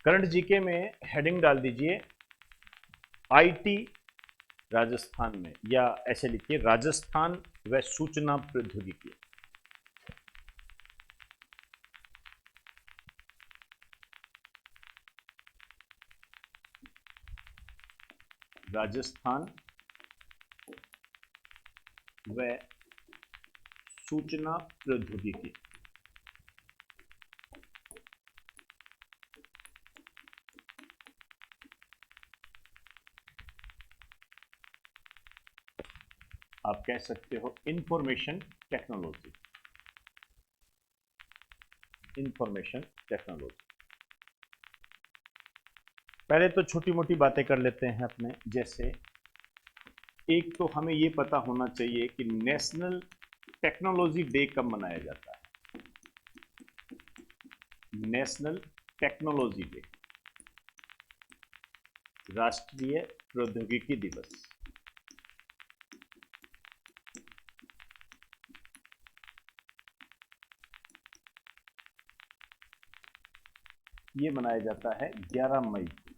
Current GK में heading डाल दीजिए आईटी राजस्थान में, या ऐसे लिखिए राजस्थान व सूचना प्रौद्योगिकी। राजस्थान व सूचना प्रौद्योगिकी। आप कह सकते हो इंफॉर्मेशन टेक्नोलॉजी। Information technology. पहले तो छोटी मोटी बातें कर लेते हैं अपने, जैसे एक तो हमें ये पता होना चाहिए कि नेशनल टेक्नोलॉजी डे कब मनाया जाता है। नेशनल टेक्नोलॉजी डे, राष्ट्रीय प्रौद्योगिकी दिवस, ये मनाया जाता है 11 मई को।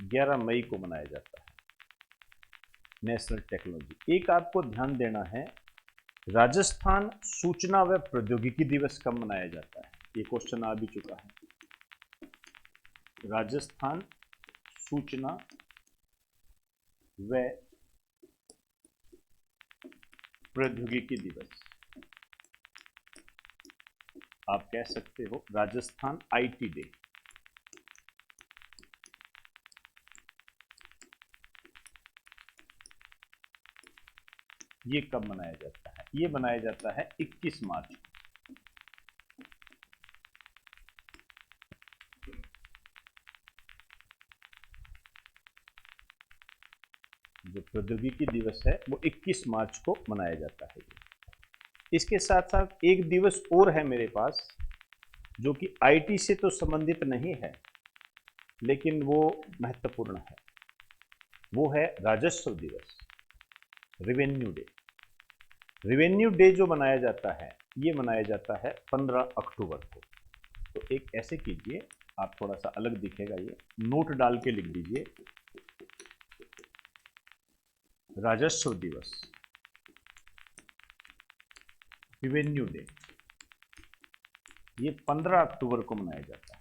11 मई को मनाया जाता है नेशनल टेक्नोलॉजी। एक आपको ध्यान देना है, राजस्थान सूचना व प्रौद्योगिकी दिवस कब मनाया जाता है, ये क्वेश्चन आ भी चुका है। राजस्थान सूचना व प्रौद्योगिकी दिवस, आप कह सकते हो राजस्थान आईटी डे। ये कब मनाया जाता है? ये मनाया जाता है 21 मार्च को। जो प्रौद्योगिकी दिवस है वो 21 मार्च को मनाया जाता है। इसके साथ साथ एक दिवस और है मेरे पास, जो कि आईटी से तो संबंधित नहीं है लेकिन वो महत्वपूर्ण है। वो है राजस्व दिवस, रिवेन्यू डे। रिवेन्यू डे जो मनाया जाता है, ये मनाया जाता है 15 अक्टूबर को। तो एक ऐसे कीजिए, आप थोड़ा सा अलग दिखेगा, ये नोट डाल के लिख दीजिए राजस्व दिवस, रिवेन्यू डे, ये 15 अक्टूबर को मनाया जाता है।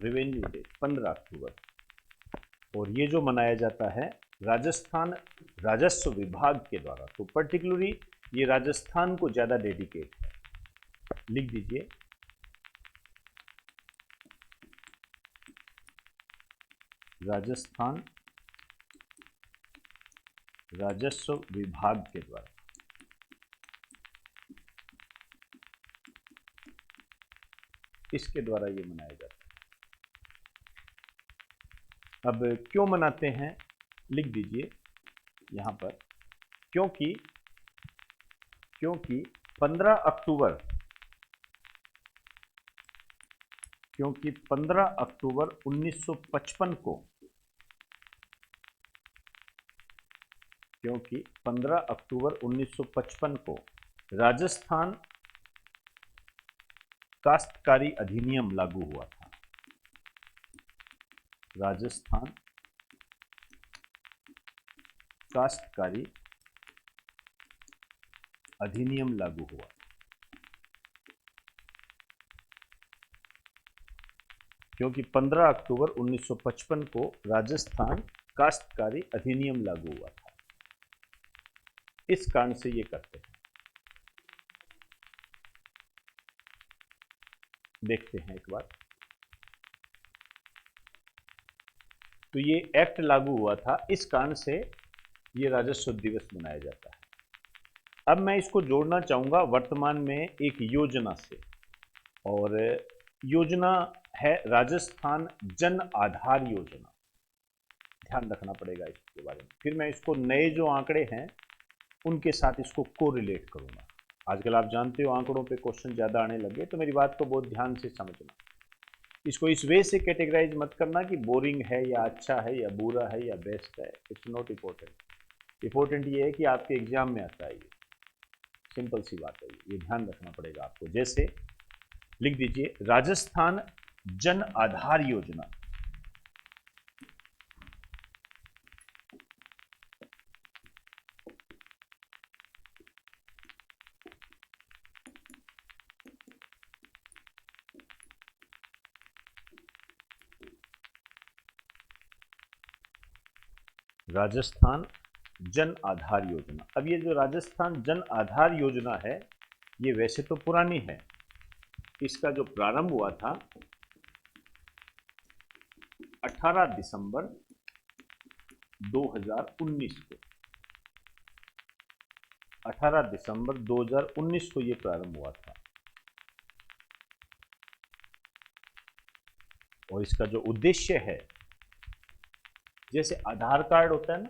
रिवेन्यू डे 15 अक्टूबर। और ये जो मनाया जाता है राजस्थान राजस्व विभाग के द्वारा, तो पर्टिकुलरली ये राजस्थान को ज़्यादा डेडिकेट है। लिख दीजिए राजस्थान राजस्व विभाग के द्वारा। इसके द्वारा ये मनाया जाता है। अब क्यों मनाते हैं, लिख दीजिए यहाँ पर, क्योंकि 15 अक्टूबर, क्योंकि 15 अक्टूबर 1955 को, क्योंकि 15 अक्टूबर 1955 को राजस्थान काश्तकारी अधिनियम लागू हुआ था। राजस्थान काश्तकारी अधिनियम लागू हुआ। क्योंकि 15 अक्टूबर 1955 को राजस्थान काश्तकारी अधिनियम लागू हुआ था, इस कारण से ये करते हैं। देखते हैं एक बार। तो ये एक्ट लागू हुआ था, इस कारण से ये राजस्व दिवस मनाया जाता है। अब मैं इसको जोड़ना चाहूँगा वर्तमान में एक योजना से, और योजना है राजस्थान जन आधार योजना। ध्यान रखना पड़ेगा इसके बारे में। फिर मैं इसको नए जो आंकड़े हैं उनके साथ इसको कोरिलेट करूँगा। आजकल आप जानते हो आंकड़ों पे क्वेश्चन ज़्यादा आने लगे, तो मेरी बात को बहुत ध्यान से समझना। इसको इस वे से कैटेगराइज मत करना कि बोरिंग है या अच्छा है या बुरा है या बेस्ट है, इट्स नॉट इम्पोर्टेंट। इंपॉर्टेंट ये है कि आपके एग्जाम में आता है, ये सिंपल सी बात है, ये ध्यान रखना पड़ेगा आपको। जैसे लिख दीजिए राजस्थान जन आधार योजना। राजस्थान जन आधार योजना। अब ये जो राजस्थान जन आधार योजना है, ये वैसे तो पुरानी है। इसका जो प्रारंभ हुआ था 18 दिसंबर 2019 को, 18 दिसंबर 2019 को ये प्रारंभ हुआ था। और इसका जो उद्देश्य है, जैसे आधार कार्ड होता है ना,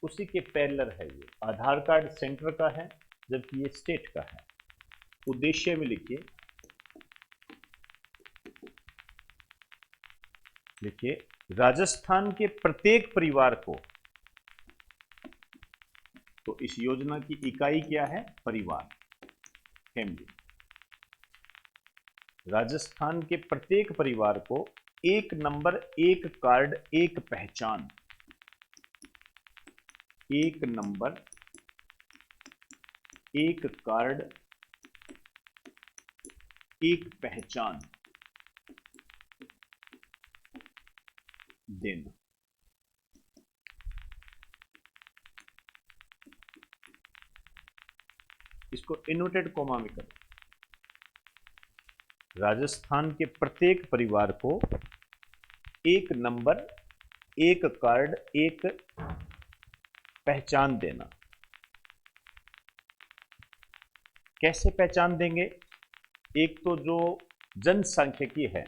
उसी के पैरेलल है ये। आधार कार्ड सेंटर का है जबकि ये स्टेट का है। उद्देश्य में लिखिए राजस्थान के प्रत्येक परिवार को, तो इस योजना की इकाई क्या है? परिवार, फैमिली। राजस्थान के प्रत्येक परिवार को एक नंबर, एक कार्ड, एक पहचान, एक नंबर, एक कार्ड, एक पहचान देना। इसको इन्वर्टेड कॉमा में करें। राजस्थान के प्रत्येक परिवार को एक नंबर, एक कार्ड, एक पहचान देना। कैसे पहचान देंगे? एक तो जो जनसांख्यिकी है,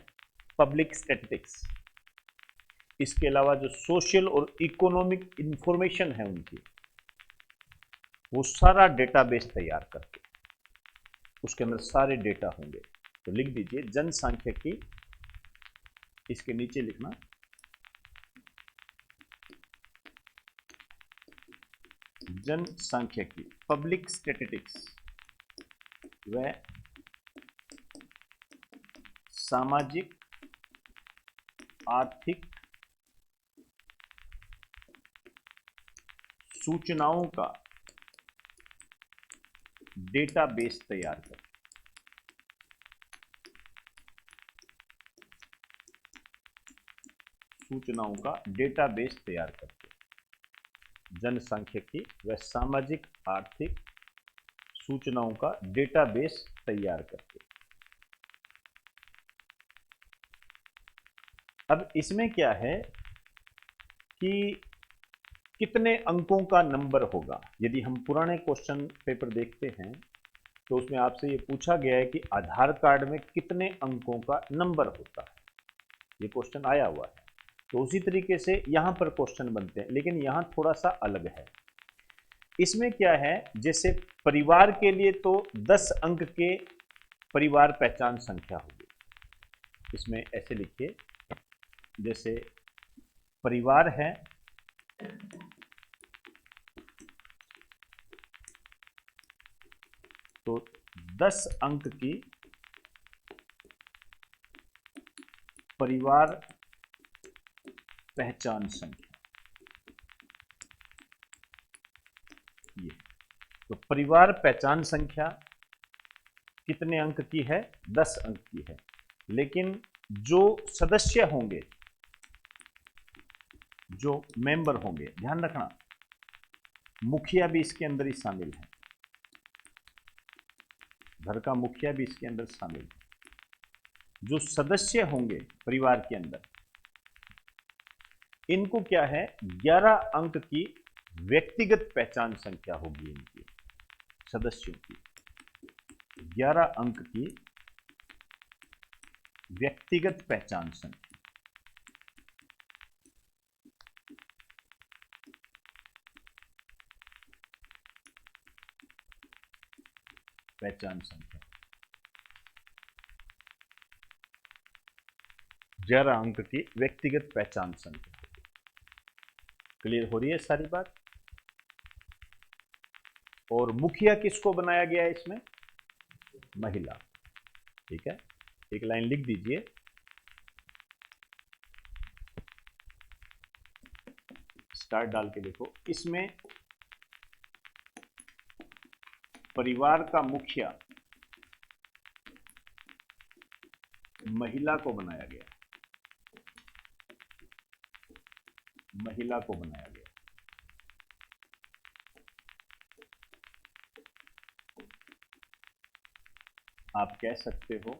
पब्लिक स्टैटिस्टिक्स, इसके अलावा जो सोशल और इकोनॉमिक इंफॉर्मेशन है उनकी, वो सारा डेटाबेस तैयार करके उसके अंदर सारे डेटा होंगे। तो लिख दीजिए जनसांख्यिकी, इसके नीचे लिखना जनसांख्यिकी, पब्लिक स्टैटिस्टिक्स व सामाजिक आर्थिक सूचनाओं का डेटाबेस तैयार कर। सूचनाओं का डेटाबेस तैयार करके, जनसांख्यिकी व सामाजिक आर्थिक सूचनाओं का डेटाबेस तैयार करके। अब इसमें क्या है कि कितने अंकों का नंबर होगा। यदि हम पुराने क्वेश्चन पेपर देखते हैं तो उसमें आपसे ये पूछा गया है कि आधार कार्ड में कितने अंकों का नंबर होता है, ये क्वेश्चन आया हुआ है। तो उसी तरीके से यहां पर क्वेश्चन बनते हैं, लेकिन यहां थोड़ा सा अलग है। इसमें क्या है, जैसे परिवार के लिए तो 10 अंक के परिवार पहचान संख्या होगी। इसमें ऐसे लिखिए, जैसे परिवार है तो 10 अंक की परिवार पहचान संख्या, ये तो परिवार पहचान संख्या कितने अंक की है? 10 अंक की है। लेकिन जो सदस्य होंगे, जो मेंबर होंगे, ध्यान रखना मुखिया भी इसके अंदर ही शामिल है, घर का मुखिया भी इसके अंदर शामिल है। जो सदस्य होंगे परिवार के अंदर, इनको क्या है, 11 अंक की व्यक्तिगत पहचान संख्या होगी। इनकी सदस्यों की 11 अंक की व्यक्तिगत पहचान संख्या। पहचान संख्या 11 अंक की व्यक्तिगत पहचान संख्या। क्लियर हो रही है सारी बात? और मुखिया किसको बनाया गया है इसमें? महिला। ठीक है, एक लाइन लिख दीजिए, स्टार डाल के देखो। इसमें परिवार का मुखिया महिला को बनाया गया, महिला को बनाया गया। आप कह सकते हो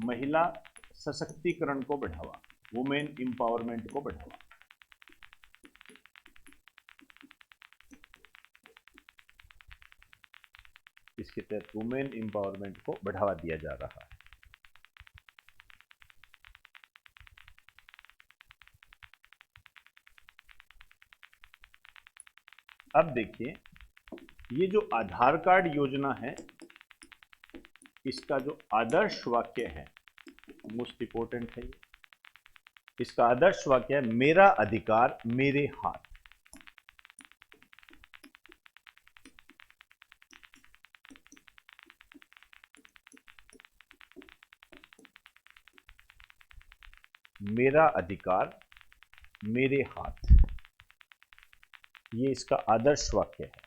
महिला सशक्तिकरण को बढ़ावा, वुमेन एम्पावरमेंट को बढ़ावा। इसके तहत वुमेन एम्पावरमेंट को बढ़ावा दिया जा रहा है। अब देखिए, ये जो आधार कार्ड योजना है, इसका जो आदर्श वाक्य है, मोस्ट इंपोर्टेंट है ये। इसका आदर्श वाक्य है, मेरा अधिकार मेरे हाथ। मेरा अधिकार मेरे हाथ, ये इसका आदर्श वाक्य है।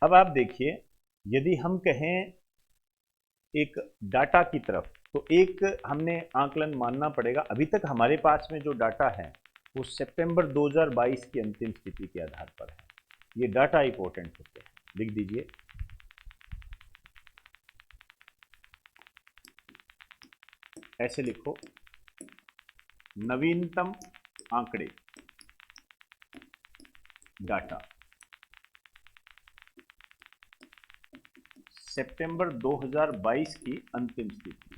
अब आप देखिए, यदि हम कहें एक डाटा की तरफ, तो एक हमने आकलन मानना पड़ेगा। अभी तक हमारे पास में जो डाटा है वो सितंबर 2022 की अंतिम स्थिति के आधार पर है। ये डाटा इंपॉर्टेंट होते हैं, लिख दीजिए। ऐसे लिखो, नवीनतम आंकड़े, डाटा सितंबर 2022 की अंतिम स्थिति।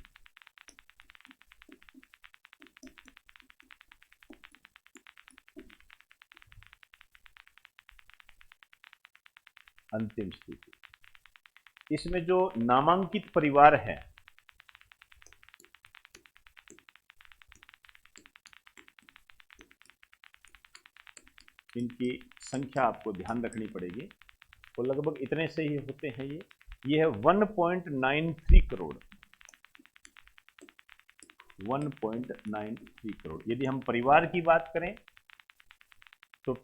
अंतिम स्थिति, इसमें जो नामांकित परिवार हैं, इनकी संख्या आपको ध्यान रखनी पड़ेगी, तो लगभग इतने से ही होते हैं। ये है 1.93 करोड़, 1.93 करोड़। यदि हम परिवार की बात करें तो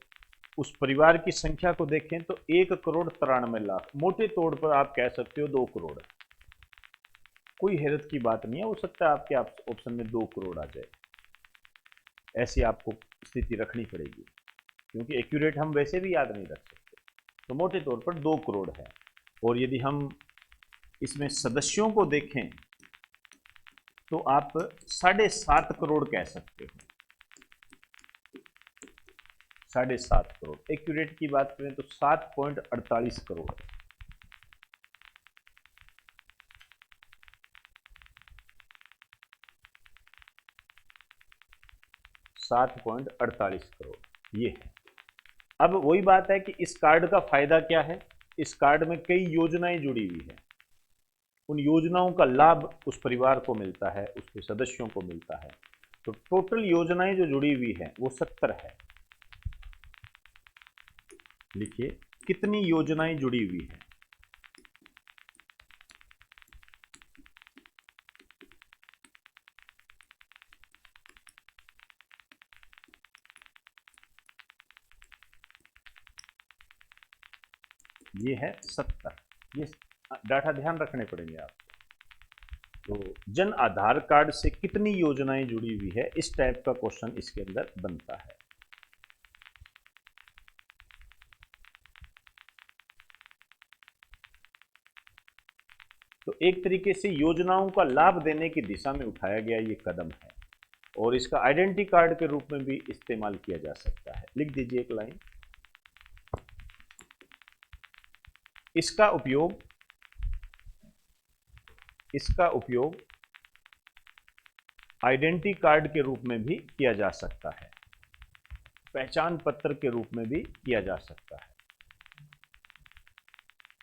उस परिवार की संख्या को देखें तो 1,93,00,000, मोटे तौर पर आप कह सकते हो 2 करोड़। कोई हैरत की बात नहीं है, हो सकता है आपके ऑप्शन में 2 करोड़ आ जाए। ऐसी आपको स्थिति रखनी पड़ेगी, क्योंकि एक्यूरेट हम वैसे भी याद नहीं रख सकते। तो मोटे तौर पर 2 करोड़ है। और यदि हम इसमें सदस्यों को देखें तो आप 7.5 करोड़ कह सकते हो, 7.5 करोड़। एक्यूरेट की बात करें तो 7.48 करोड़। $7.48 करोड़ ये है। अब वही बात है कि इस कार्ड का फायदा क्या है। इस कार्ड में कई योजनाएं जुड़ी हुई है, उन योजनाओं का लाभ उस परिवार को मिलता है, उसके सदस्यों को मिलता है। तो टोटल योजनाएं जो जुड़ी हुई है वो 70 है। लिखिए, कितनी योजनाएं जुड़ी हुई है। ये है 70। ये डाटा ध्यान रखने पड़ेंगे आपको। तो जन आधार कार्ड से कितनी योजनाएं जुड़ी हुई है, इस टाइप का क्वेश्चन इसके अंदर बनता है। तो एक तरीके से योजनाओं का लाभ देने की दिशा में उठाया गया ये कदम है, और इसका आइडेंटिटी कार्ड के रूप में भी इस्तेमाल किया जा सकता है। लिख दीजिए एक लाइन, इसका उपयोग आइडेंटिटी कार्ड के रूप में भी किया जा सकता है, पहचान पत्र के रूप में भी किया जा सकता है।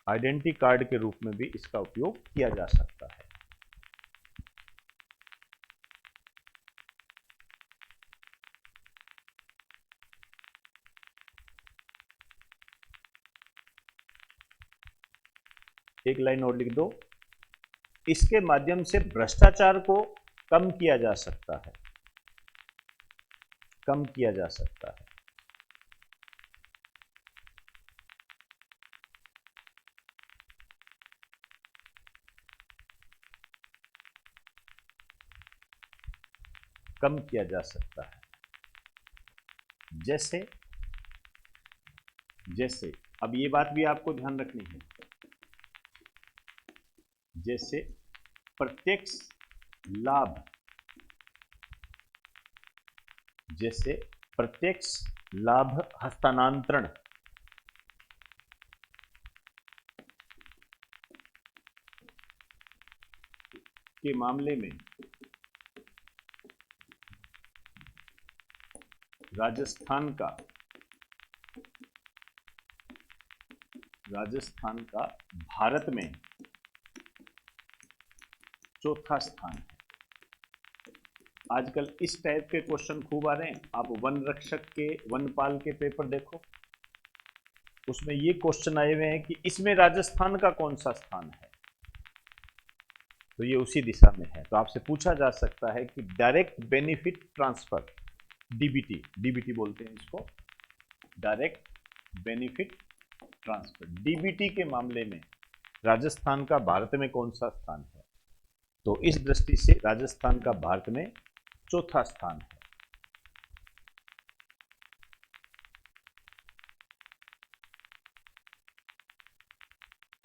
आइडेंटिटी कार्ड के रूप में भी इसका उपयोग किया जा सकता है। एक लाइन और लिख दो, इसके माध्यम से भ्रष्टाचार को कम किया जा सकता है, कम किया जा सकता है। कम किया जा सकता है। जैसे जैसे अब ये बात भी आपको ध्यान रखनी है, जैसे प्रत्यक्ष लाभ, जैसे प्रत्यक्ष लाभ हस्तांतरण के मामले में राजस्थान का भारत में चौथा स्थान है। आजकल इस टाइप के क्वेश्चन खूब आ रहे हैं। आप वन रक्षक के, वनपाल के पेपर देखो, उसमें ये क्वेश्चन आए हुए हैं कि इसमें राजस्थान का कौन सा स्थान है, तो ये उसी दिशा में है। तो आपसे पूछा जा सकता है कि direct benefit transfer, DBT, DBT बोलते हैं इसको, डायरेक्ट बेनिफिट ट्रांसफर, डीबीटी के मामले में राजस्थान का भारत में कौन सा स्थान है। तो इस दृष्टि से राजस्थान का भारत में चौथा स्थान है।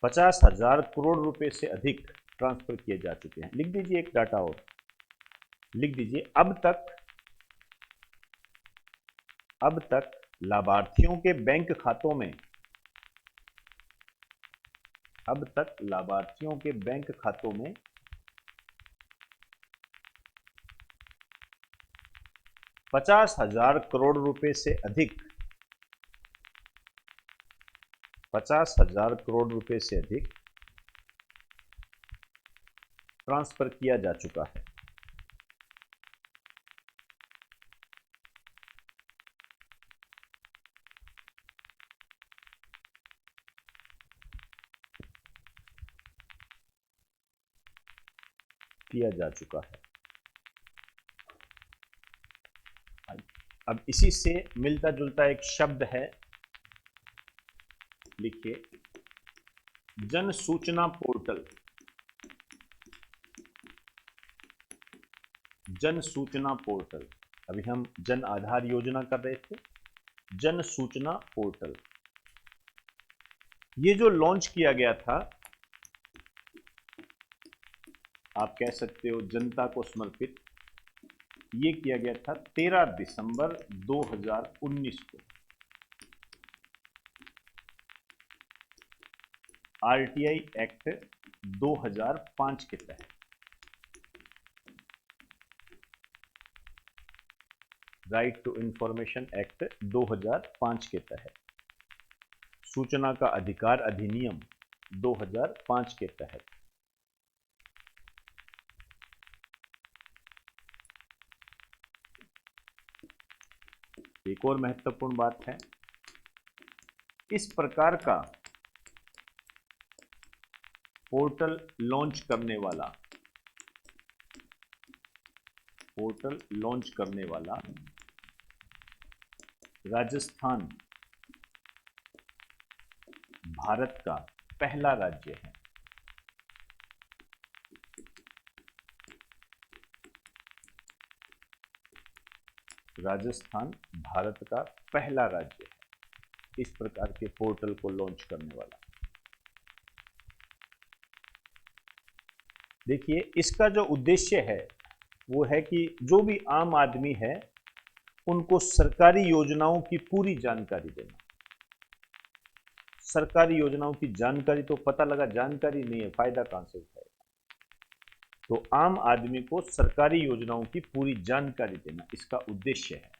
₹50,000 करोड़ से अधिक ट्रांसफर किए जा चुके हैं। लिख दीजिए एक डाटा और, लिख दीजिए अब तक लाभार्थियों के बैंक खातों में, अब तक लाभार्थियों के बैंक खातों में 50,000 करोड़ रुपए से अधिक, 50,000 करोड़ रुपए से अधिक ट्रांसफर किया जा चुका है। किया जा चुका है। अब इसी से मिलता जुलता एक शब्द है, लिखिए जन सूचना पोर्टल। जन सूचना पोर्टल, अभी हम जन आधार योजना कर रहे थे, जन सूचना पोर्टल ये जो लॉन्च किया गया था, आप कह सकते हो जनता को समर्पित, ये किया गया था 13 दिसंबर 2019 को आरटीआई एक्ट 2005 के तहत। राइट टू इंफॉर्मेशन एक्ट 2005 के तहत, सूचना का अधिकार अधिनियम 2005 के तहत। एक और महत्वपूर्ण बात है, इस प्रकार का पोर्टल लॉन्च करने वाला राजस्थान भारत का पहला राज्य है। राजस्थान भारत का पहला राज्य है इस प्रकार के पोर्टल को लॉन्च करने वाला। देखिए इसका जो उद्देश्य है वो है कि जो भी आम आदमी है उनको सरकारी योजनाओं की पूरी जानकारी देना। सरकारी योजनाओं की जानकारी तो पता लगा जानकारी नहीं है, फायदा कहां से उठाएगा। तो आम आदमी को सरकारी योजनाओं की पूरी जानकारी देना इसका उद्देश्य है।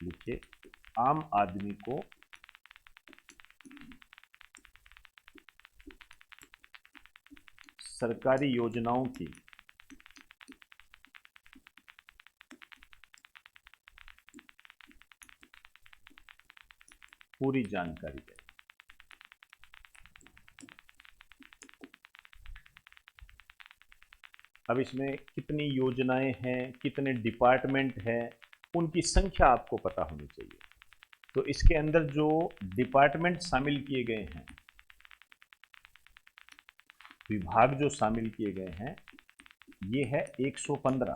लिखिए आम आदमी को सरकारी योजनाओं की पूरी जानकारी है। अब इसमें कितनी योजनाएं हैं, कितने डिपार्टमेंट हैं, उनकी संख्या आपको पता होनी चाहिए। तो इसके अंदर जो डिपार्टमेंट शामिल किए गए हैं, विभाग जो शामिल किए गए हैं, ये है 115।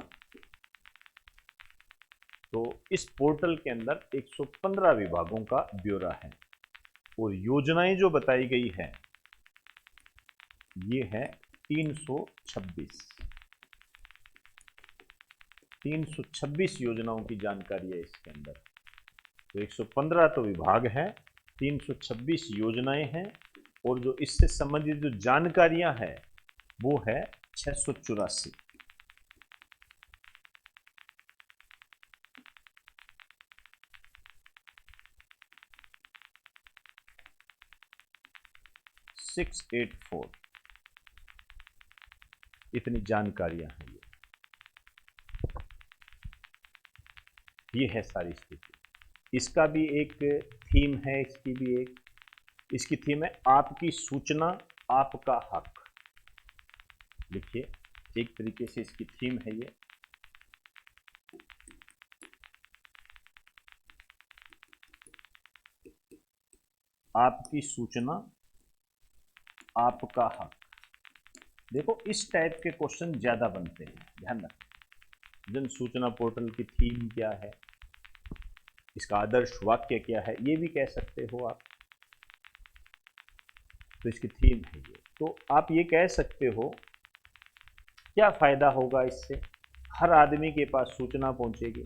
तो इस पोर्टल के अंदर 115 विभागों का ब्यौरा है और योजनाएं जो बताई गई है ये है 326 योजनाओं की जानकारी है इसके अंदर। तो 115 तो विभाग है, 326 योजनाएं हैं और जो इससे संबंधित जो जानकारियां हैं वो है 684। इतनी जानकारियां हैं ये है सारी स्थिति। इसका भी एक थीम है, इसकी थीम है आपकी सूचना आपका हक। लिखिए, एक तरीके से इसकी थीम है ये। आपकी सूचना आपका हक। देखो, इस टाइप के क्वेश्चन ज्यादा बनते हैं, ध्यान रखें। जन सूचना पोर्टल की थीम क्या है, इसका आदर्श वाक्य क्या है, ये भी कह सकते हो आप। तो इसकी थीम है ये। तो आप ये कह सकते हो क्या फायदा होगा इससे। हर आदमी के पास सूचना पहुंचेगी,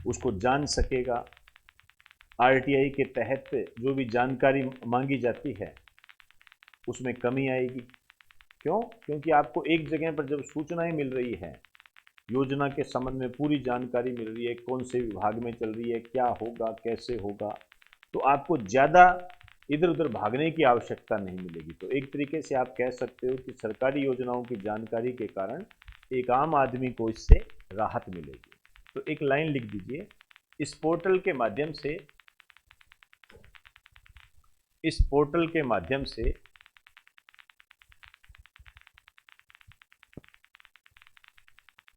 उसको जान सकेगा। आरटीआई के तहत जो भी जानकारी मांगी जाती है उसमें कमी आएगी। क्यों? क्योंकि आपको एक जगह पर जब सूचनाएं मिल रही है, योजना के संबंध में पूरी जानकारी मिल रही है, कौन से विभाग में चल रही है, क्या होगा, कैसे होगा, तो आपको ज़्यादा इधर उधर भागने की आवश्यकता नहीं मिलेगी। तो एक तरीके से आप कह सकते हो कि सरकारी योजनाओं की जानकारी के कारण एक आम आदमी को इससे राहत मिलेगी। तो एक लाइन लिख दीजिए, इस पोर्टल के माध्यम से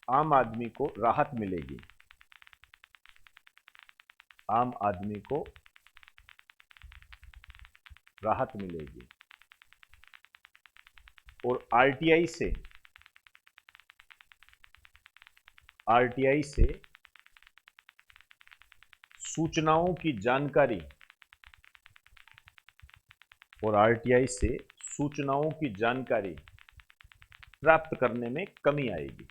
आम आदमी को राहत मिलेगी। आम आदमी को राहत मिलेगी और आरटीआई से सूचनाओं की जानकारी प्राप्त करने में कमी आएगी।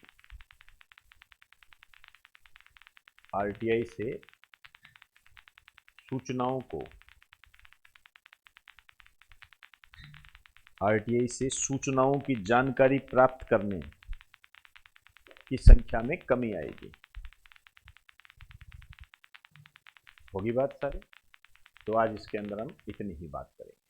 आरटीआई से सूचनाओं की जानकारी प्राप्त करने की संख्या में कमी आएगी। होगी बात सारी। तो आज इसके अंदर हम इतनी ही बात करेंगे।